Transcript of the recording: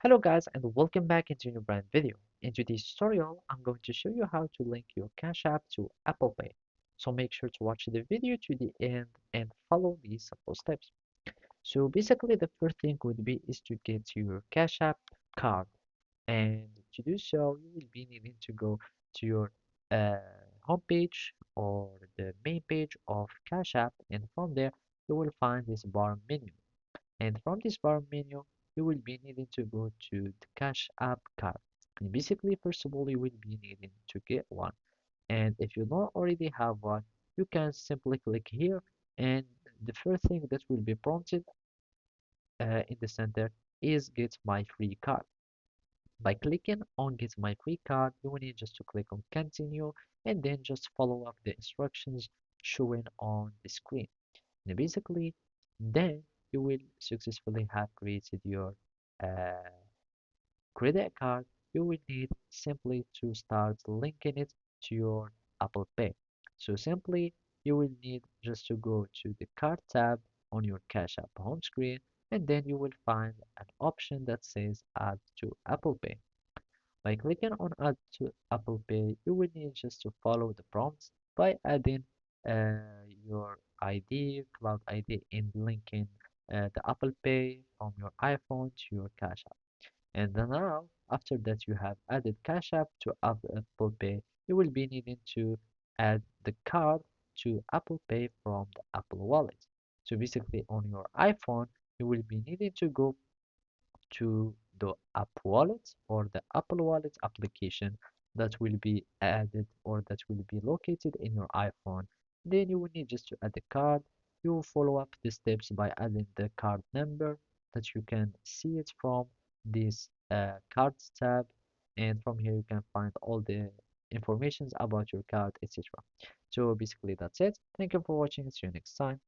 Hello guys and welcome back into a new brand video. In today's tutorial, I'm going to show you how to link your Cash App to Apple Pay. So make sure to watch the video to the end and follow these simple steps. So basically the first thing would be is to get your Cash App card. And to do so, you will be needing to go to your uh, homepage or the main page of Cash App, and from there you will find this bar menu. And from this bar menu, you will be needing to go to the Cash App card. And basically, first of all, you will be needing to get one. And if you don't already have one, you can simply click here. And the first thing that will be prompted in the center is Get My Free Card. By clicking on Get My Free Card, you will need just to click on Continue and then just follow up the instructions showing on the screen. And basically, then you will successfully have created your uh, credit card. You will need simply to start linking it to your Apple Pay. So simply, you will need just to go to the card tab on your Cash App home screen, and then you will find an option that says Add to Apple Pay. By clicking on Add to Apple Pay, you will need just to follow the prompts by adding your ID, Cloud ID, and linking the Apple Pay from your iPhone to your Cash App. And then now, after that you have added Cash App to Apple Pay, you will be needing to add the card to Apple Pay from the Apple Wallet. So basically on your iPhone, you will be needing to go to the App Wallet or the Apple Wallet application that will be added or that will be located in your iPhone. Then you will need just to add the card. You will follow up the steps by adding the card number that you can see it from this cards tab, and from here you can find all the informations about your card, etc. So basically that's it. Thank you for watching. See you next time.